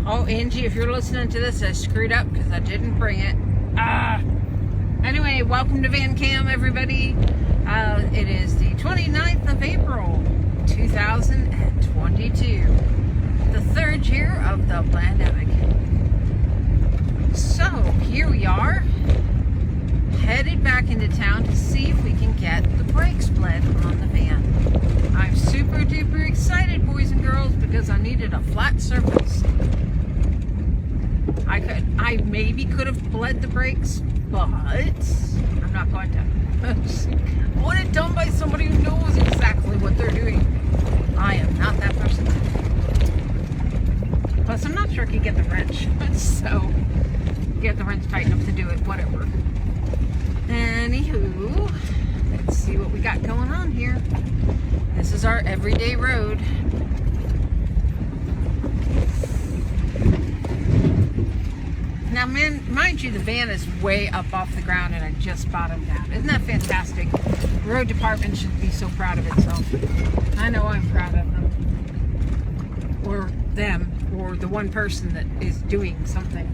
Oh, Angie, if you're listening to this, I screwed up because I didn't bring it. Anyway, welcome to Van Cam, everybody. It is the 29th of April, 2022. The third year of the pandemic. So, here we are, headed back into town to see if we can get the brakes bled on the van. I'm super duper excited, boys and girls, because I needed a flat surface. I maybe could have bled the brakes, but I'm not going to. I want it done by somebody who knows exactly what they're doing. I am not that person. Plus, I'm not sure I can get the wrench, so get the wrench tight enough to do it, whatever. Anywho, let's see what we got going on here. This is our everyday road. Now, mind you, the van is way up off the ground and I just bottomed out. Isn't that fantastic? The road department should be so proud of itself. I know I'm proud of them. Or them. Or the one person that is doing something.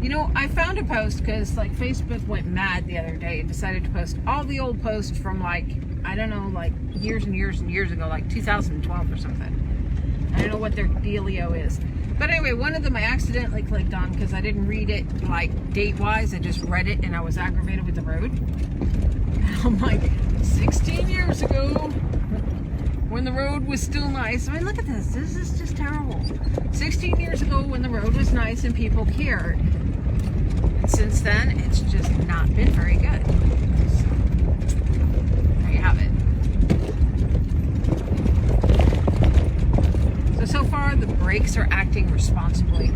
You know, I found a post because, like, Facebook went mad the other day and decided to post all the old posts from, like, I don't know, like, years and years and years ago, like 2012 or something. I don't know what their dealio is. But anyway, one of them I accidentally clicked on because I didn't read it, like, date-wise. I just read it and I was aggravated with the road. And I'm like, 16 years ago, when the road was still nice. I mean, look at this. This is just terrible. 16 years ago when the road was nice and people cared. And since then, it's just not been very good. So, there you have it. So far, the brakes are acting responsibly.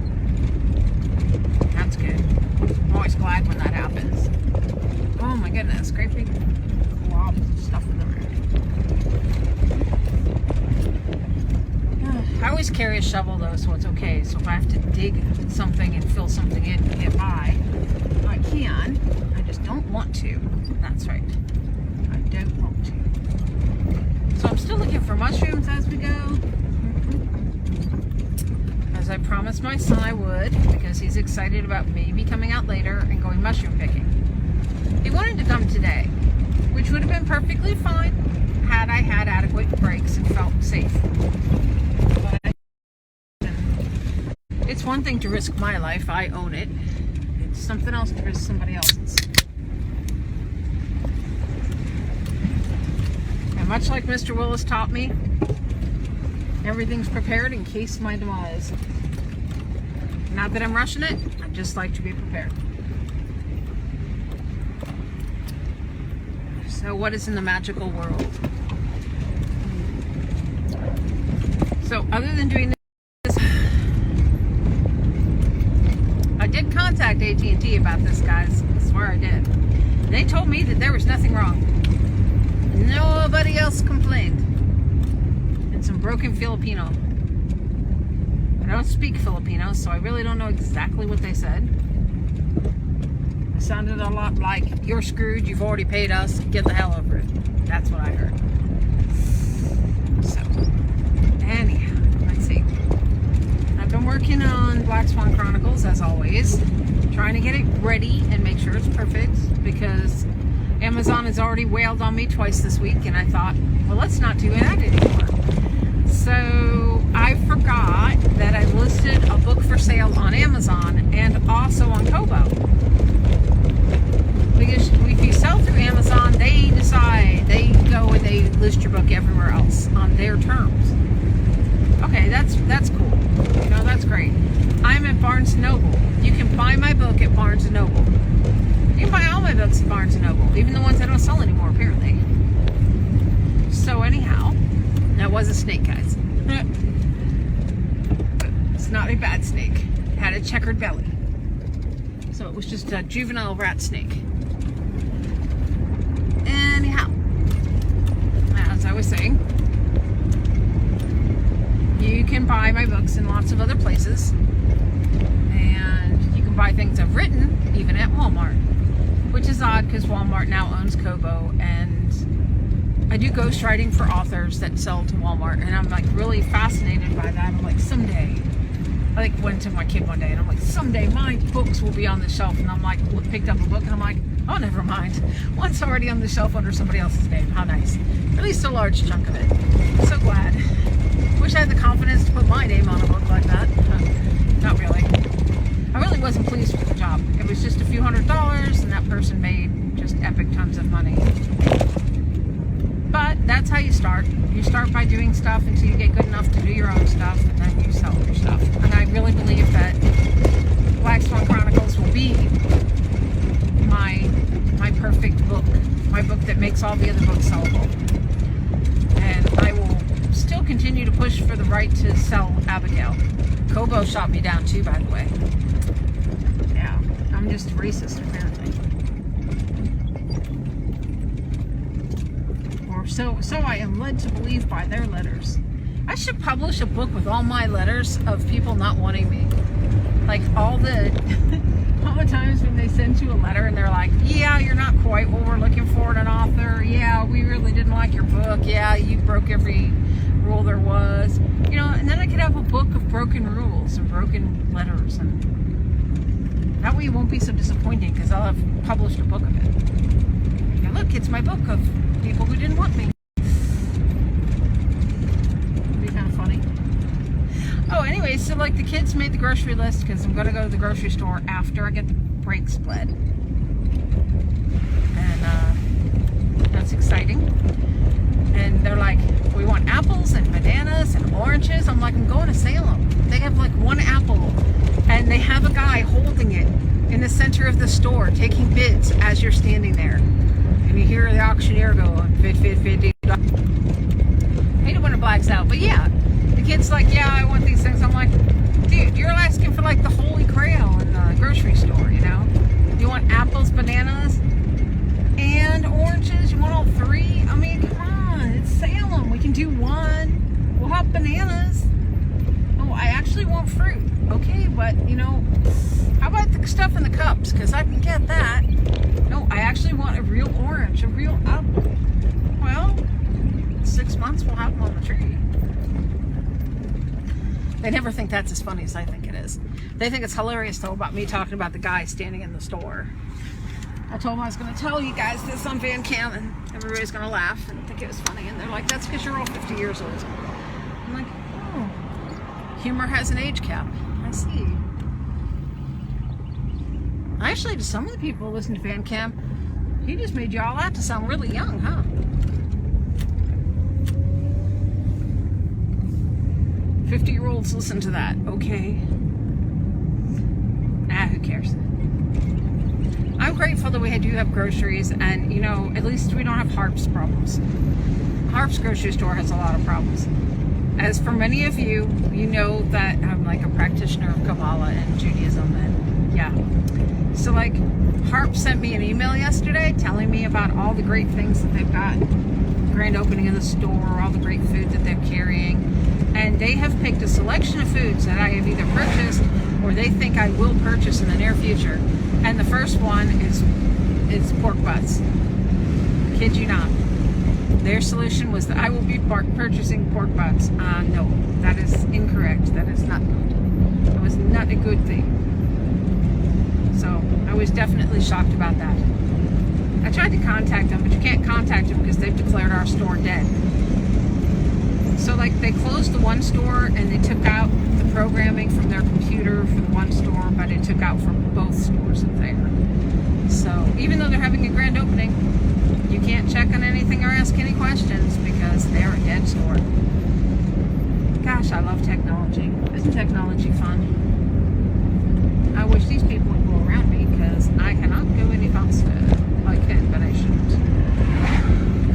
That's good. I'm always glad when that happens. Oh my goodness, great big globs of stuff in the road. I always carry a shovel though, so it's okay. So if I have to dig something and fill something in to get by, I can. I just don't want to. That's right. I don't want to. So I'm still looking for mushrooms as we go. As I promised my son I would, because he's excited about maybe coming out later and going mushroom picking. He wanted to come today, which would have been perfectly fine had I had adequate brakes and felt safe. But it's one thing to risk my life, I own it. It's something else to risk somebody else's. And much like Mr. Willis taught me, everything's prepared in case of my demise. Not that I'm rushing it, I just like to be prepared. So what is in the magical world? So other than doing this, I did contact AT&T about this, guys. I swear I did. They told me that there was nothing wrong. Nobody else complained. Some broken Filipino. I don't speak Filipino, so I really don't know exactly what they said. It sounded a lot like, you're screwed, you've already paid us, get the hell over it. That's what I heard. So, anyhow, let's see. I've been working on Black Swan Chronicles, as always, trying to get it ready and make sure it's perfect, because Amazon has already wailed on me twice this week, and I thought, well, let's not do that anymore. So I forgot that I listed a book for sale on Amazon and also on Kobo. Because if you sell through Amazon, they decide, they go and they list your book everywhere else on their terms. Okay, that's cool. You know, that's great. I'm at Barnes & Noble. You can buy my book at Barnes & Noble. You can buy all my books at Barnes & Noble, even the ones I don't sell anymore, apparently. So anyhow, that was a snake, guys. It's not a bad snake. It had a checkered belly. So it was just a juvenile rat snake. Anyhow, as I was saying, you can buy my books in lots of other places. And you can buy things I've written, even at Walmart. Which is odd, because Walmart now owns Kobo, and I do ghostwriting for authors that sell to Walmart, and I'm like really fascinated by that. I'm like, someday, I like went to my kid one day and I'm like, someday my books will be on the shelf, and I'm like, picked up a book and I'm like, oh, never mind, one's already on the shelf under somebody else's name. How nice. At least a large chunk of it. So glad. Wish I had the confidence to put my name on a book like that. Not really. I really wasn't pleased with the job. It was just a few $100s, and that person made just epic tons of money. But that's how you start. You start by doing stuff until you get good enough to do your own stuff, and then you sell your stuff. And I really believe that Black Swan Chronicles will be my perfect book. My book that makes all the other books sellable. And I will still continue to push for the right to sell Abigail. Kobo shot me down too, by the way. Yeah, I'm just racist apparently. Or so I am led to believe by their letters. I should publish a book with all my letters of people not wanting me. Like all the times when they send you a letter and they're like, yeah, you're not quite what we're looking for in an author. Yeah, we really didn't like your book. Yeah, you broke every rule there was. You know, and then I could have a book of broken rules and broken letters, and that way it won't be so disappointing because I'll have published a book of it. And look, it's my book of people who didn't want me. It'd be kind of funny. Oh, anyway, so like the kids made the grocery list because I'm going to go to the grocery store after I get the brakes bled. And that's exciting. And they're like, we want apples and bananas and oranges. I'm like, I'm going to Salem. They have like one apple, and they have a guy holding it in the center of the store, taking bids as you're standing there. And you hear the auctioneer go, bid. I hate it when it blacks out, but yeah. The kid's like, yeah, I want these things. I'm like, dude, you're asking for like the holy grail in the grocery store, you know? You want apples, bananas, and oranges? You want all three? I mean, come on, it's Salem. We can do one. We'll have bananas. Oh, I actually want fruit. Okay, but, you know, how about the stuff in the cups? Because I can get that. No, I actually want a real orange, a real apple. Well, 6 months we'll have them on the tree. They never think that's as funny as I think it is. They think it's hilarious, though, about me talking about the guy standing in the store. I told them I was going to tell you guys this on Van Cam, and everybody's going to laugh and think it was funny. And they're like, that's because you're all 50 years old. I'm like, oh, humor has an age cap. I see. Actually, to some of the people who listen to Van Cam, he just made you all out to sound really young, huh? 50-year-olds listen to that. Okay. Who cares? I'm grateful that we do have groceries, and, you know, at least we don't have Harp's problems. Harp's grocery store has a lot of problems. As for many of you, you know that I'm like a practitioner of Kabbalah and Judaism, and yeah. So, like, Harp sent me an email yesterday telling me about all the great things that they've got. Grand opening of the store, all the great food that they're carrying. And they have picked a selection of foods that I have either purchased or they think I will purchase in the near future. And the first one is pork butts. Kid you not. Their solution was that I will be purchasing pork butts. No, that is incorrect. That is not good. That was not a good thing. So I was definitely shocked about that. I tried to contact them, but you can't contact them because they've declared our store dead. So, like, they closed the one store and they took out the programming from their computer for the one store, but it took out from both stores in there. So, even though they're having a grand opening, you can't check on anything or ask any questions because they're a dead store. Gosh, I love technology. Isn't technology fun? I wish these people would go around me because I cannot go any faster. I can, but I shouldn't.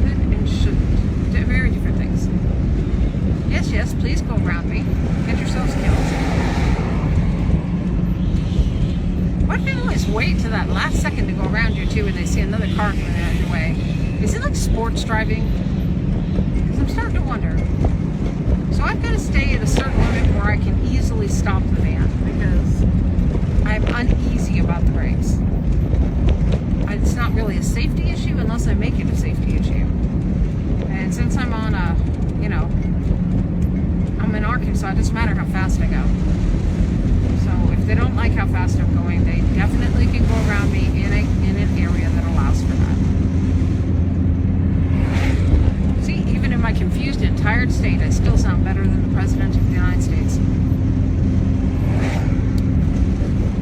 Could and shouldn't. They're very different things. Yes, please go around me. Get yourselves killed. Why do they always wait to that last second to go around you, too, when they see another car coming out of your way? Is it like sports driving? Because I'm starting to wonder. So I've got to stay at a certain limit where I can easily stop the van because I'm uneasy about the brakes. It's not really a safety issue unless I make it a safety issue. And since I'm on I'm in Arkansas, it doesn't matter how fast I go. So if they don't like how fast I'm going, they definitely can go around me in an area that allows for that. See, even in my confused and tired state, I still sound better than the President of the United States.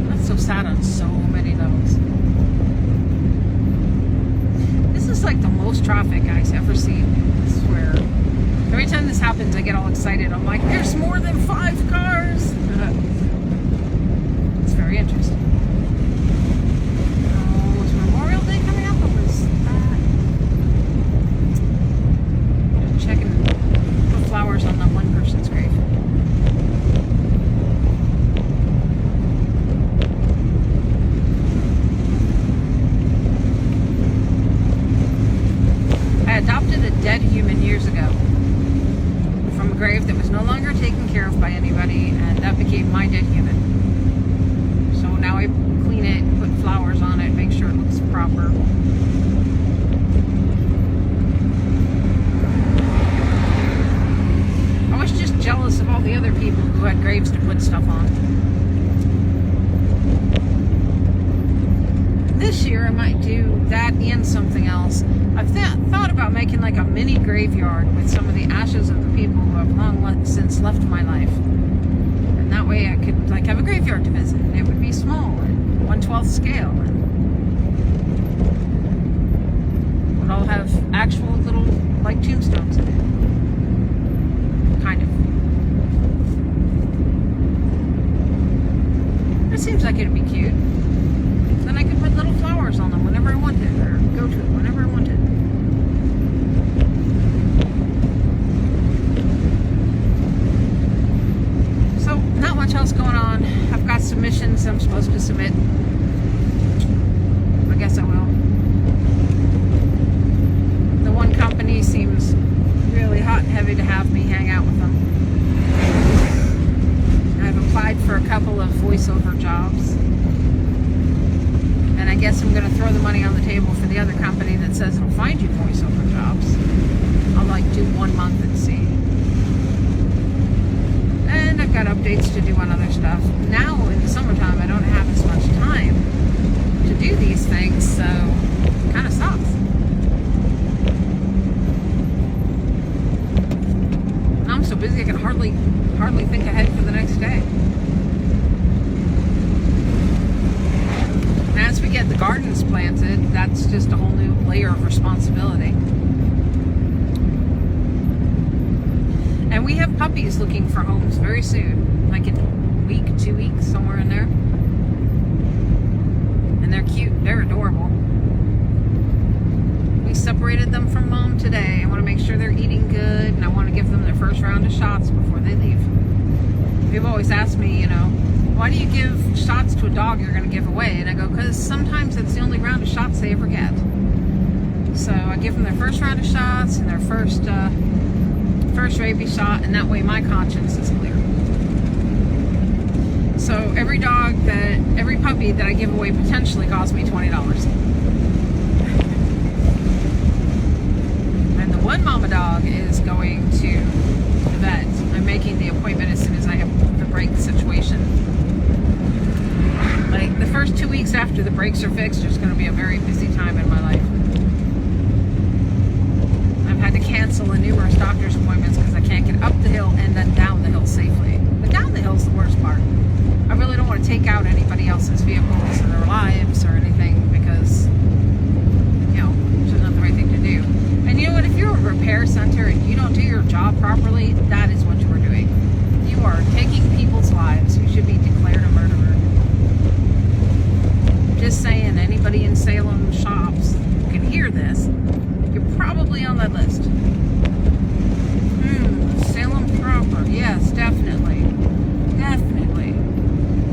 That's so sad on so many levels. This is like the most traffic I've ever seen. I swear. Every time this happens, I get all excited. I'm like, there's more than 5 cars. It's very interesting. Oh, is Memorial Day coming up? Or was that? Check and put flowers on that one person's grave. I adopted a dead human years ago from a grave that was no longer taken care of by anybody, and that became my dead human. So now I clean it, put flowers on it, make sure it looks proper. I was just jealous of all the other people who had graves to put stuff on. This year I might do that and something else. I've thought about making like a mini graveyard with some of the ashes of the people who have long since left my life. And that way I could like have a graveyard to visit. And it would be small and 1/12 scale. And would all have actual little like tombstones in it. Kind of. It seems like it'd be cute. Then I could put little flowers on them whenever I wanted, or go to it whenever I wanted. So, not much else going on. I've got submissions I'm supposed to submit. I guess I will. The one company seems really hot and heavy to have me hang out with them. I've applied for a couple of voiceover jobs. And I guess I'm going to throw the money on the table for the other company that says it'll find you voiceover jobs. I'll like do 1 month and see. And I've got updates to do on other stuff. Now in the summertime I don't have as much time to do these things, so it kind of sucks. I'm so busy I can hardly think ahead for the next day. As we get the gardens planted, that's just a whole new layer of responsibility. And we have puppies looking for homes very soon, like in a week, 2 weeks, somewhere in there. And they're cute, they're adorable. We separated them from mom today. I want to make sure they're eating good, and I want to give them their first round of shots before they leave. People always ask me, why do you give shots to a dog you're going to give away? And I go, because sometimes it's the only round of shots they ever get. So I give them their first round of shots and their first rabies shot, and that way my conscience is clear. So every puppy that I give away potentially costs me $20. And the one mama dog is going to the vet. I'm making the appointment as soon as I have the brake situation. Like the first 2 weeks after the brakes are fixed, there's going to be a very busy time in my life. I've had to cancel numerous doctor's appointments because I can't get up the hill and then down the hill safely. But down the hill's the worst part. I really don't want to take out anybody else's vehicles or their lives or anything because, it's not the right thing to do. And you know what? If you're a repair center and you don't do your job properly, that is what you are doing. You are taking people's lives. You should be declared a murderer. Just saying, anybody in Salem shops who can hear this, you're probably on that list. Salem proper. Yes, definitely. Definitely.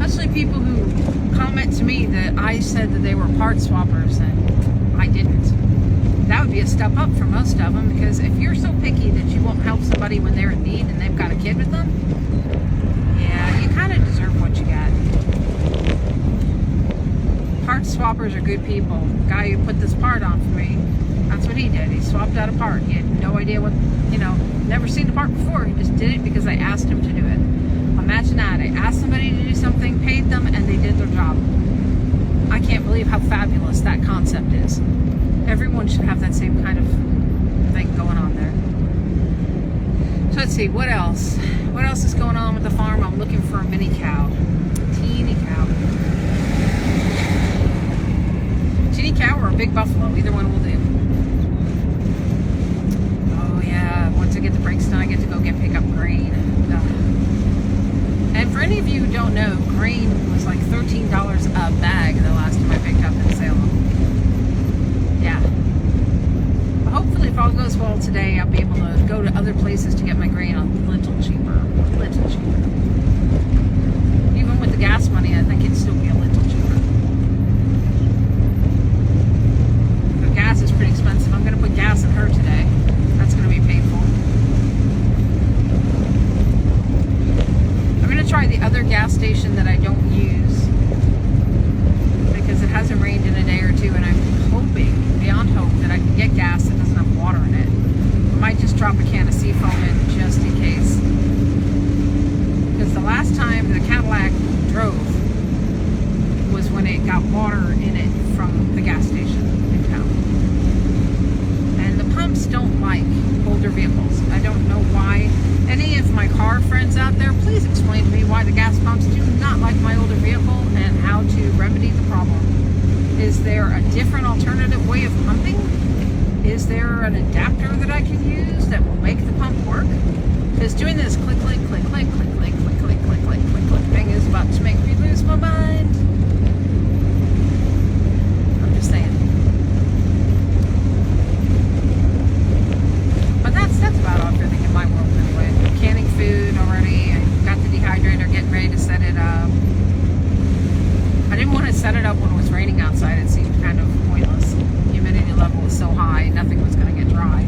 Especially people who comment to me that I said that they were part swappers and I didn't. That would be a step up for most of them, because if you're so picky that you won't help somebody when they're in need and they've got a kid with them, yeah, you kind of deserve what you got. Part swappers are good people. The guy who put this part on for me, That's what he did. He swapped out a part. He had no idea what, never seen the part before. He just did it because I asked him to do it. Imagine that. I asked somebody to do something, paid them, and they did their job. I can't believe how fabulous that concept is. Everyone should have that same kind of thing going on there. So let's see, what else? What else is going on with the farm? I'm looking for a mini cow. Teeny cow. Teeny cow or a big buffalo. Either one will do. Oh yeah, once I get the brakes done, I get to go pick up grain. And for any of you who don't know, grain was like $13 a bag the last time I picked up in Salem. Yeah. But hopefully if all goes well today, I'll be able to go to other places to get my grain a little cheaper. Little cheaper. Even with the gas money, I think it'd still be a little cheaper. But gas is pretty expensive. I'm going to put gas in her today. That's going to be painful. I'm going to try the other gas station that I don't use because it hasn't rained in a day or two, and I'm hoping, beyond hope, that I can get gas that doesn't have water in it. I might just drop a can of Seafoam in just in case. Because the last time the Cadillac drove was when it got water in it from the gas station in town. And the pumps don't like older vehicles. I don't know why. Any of my car friends out there, please explain to me why the gas pumps do not like my older vehicle and how to remedy the problem. Is there a different alternative way of pumping? Is there an adapter that I can use that will make the pump work? Because doing this click, click, click, click, click, click, click, click, click, click, click, click thing is about to make me lose my mind. I'm just saying. But that's about everything in my world anyway. Canning food already. I got the dehydrator, getting ready to set it up. I didn't want to set it up when it was raining outside. It seemed kind of pointless. Humidity level was so high, nothing was going to get dry.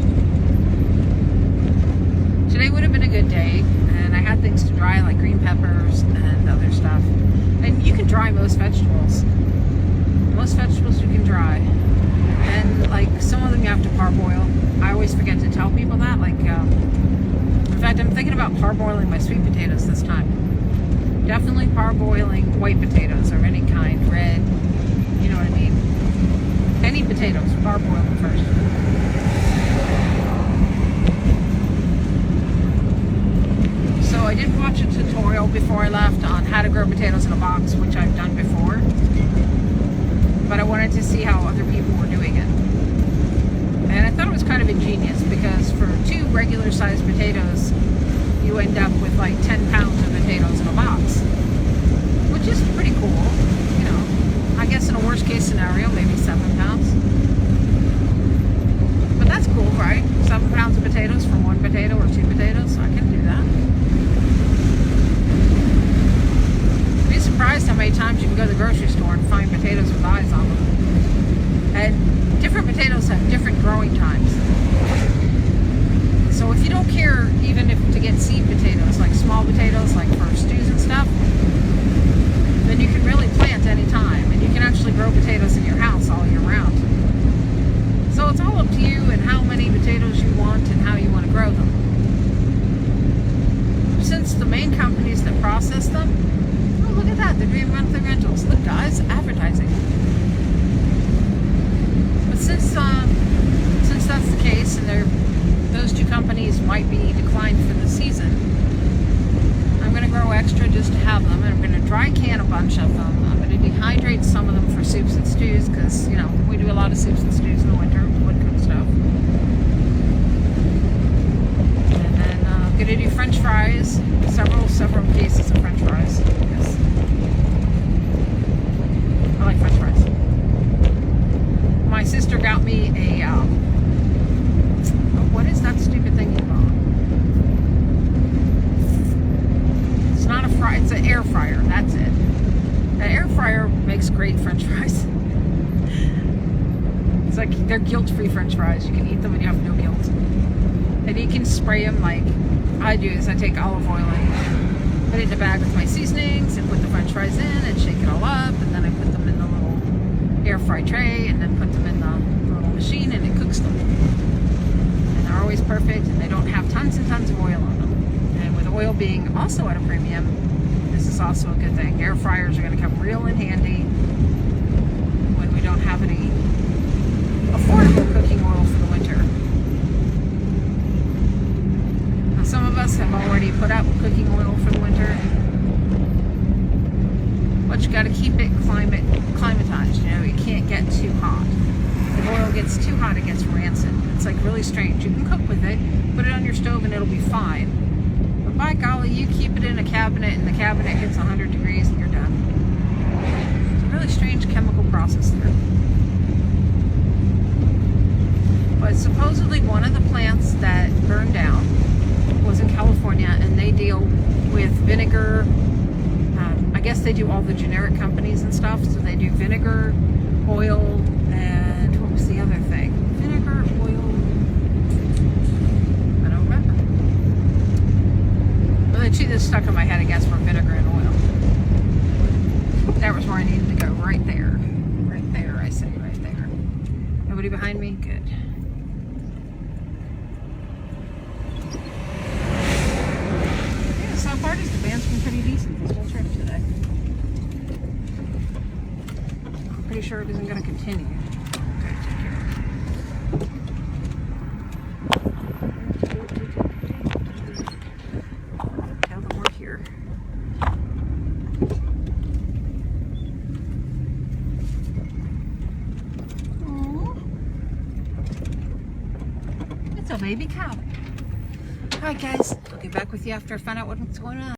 Today would have been a good day, and I had things to dry like green peppers and other stuff. And you can dry most vegetables. Most vegetables you can dry. And like some of them you have to parboil. I always forget to tell people that. Like, in fact, I'm thinking about parboiling my sweet potatoes this time. Definitely parboiling white potatoes of any kind, red, you know what I mean? Any potatoes, parboil them first. So I did watch a tutorial before I left on how to grow potatoes in a box, which I've done before. But I wanted to see how other people were doing it. And I thought it was kind of ingenious because for 2 regular sized potatoes, you end up with like 10 pounds of potatoes in a box, which is pretty cool. I guess in a worst case scenario, maybe 7 pounds. But that's cool, right? 7 pounds of potatoes for 1 potato or 2 potatoes. I can do that. You'd be surprised how many times you can go to the grocery store and find potatoes with eyes on them. And different potatoes have different growing times. So if you don't care, even if to get seed potatoes, like small potatoes, like for stews and stuff, then you can really plant any time, and you can actually grow potatoes in your house all year round. So it's all up to you and how many potatoes you want and how you want to grow them. Since the main companies that process them, oh look at that, they're doing monthly rentals. Look guys, advertising. But since that's the case, and those 2 companies might be declined for the season, I'm going to grow extra just to have them, and I'm going to dry can a bunch of them. I'm going to dehydrate some of them for soups and stews because, we do a lot of soups and stews in the winter, wood cook stuff. And then I'm going to do French fries, several cases of French fries. Yes. I like French fries. My sister got me a, what is that stupid thing you bought? It's not a fry, it's an air fryer, that's it. An air fryer makes great French fries. It's like, they're guilt-free French fries. You can eat them and you have no guilt. And you can spray them like I do, is I take olive oil and put it in a bag with my seasonings and put the French fries in and shake it all up, and then I put them in the little air fry tray and then put them in the little machine and it cooks them. And they're always perfect, and they don't have tons and tons of oil on them. And with oil being also at a premium, this is also a good thing. Air fryers are going to come real in handy when we don't have any affordable cooking oil for the winter. Now, some of us have already put out cooking oil for the winter, but you got to keep it climatized. You know, it can't get too hot. If oil gets too hot, it gets rancid. It's like really strange. You can cook with it, put it on your stove, and it'll be fine. But by golly, you keep it in a cabinet, and the cabinet hits 100 degrees, and you're done. It's a really strange chemical process there. But supposedly one of the plants that burned down was in California, and they deal with vinegar. I guess they do all the generic companies and stuff, so they do vinegar, oil, and what was the other thing? Vinegar, oil, I don't remember. Well, the two that stuck in my head, I guess, were vinegar and oil. That was where I needed to go, right there. Right there, I say, right there. Nobody behind me? Good. Yeah, so far the band's been pretty decent this whole trip today. Pretty sure it isn't going to continue. Okay, take care. Tell them we're here. Aww. It's a baby cow. Alright guys, I'll get back with you after I find out what's going on.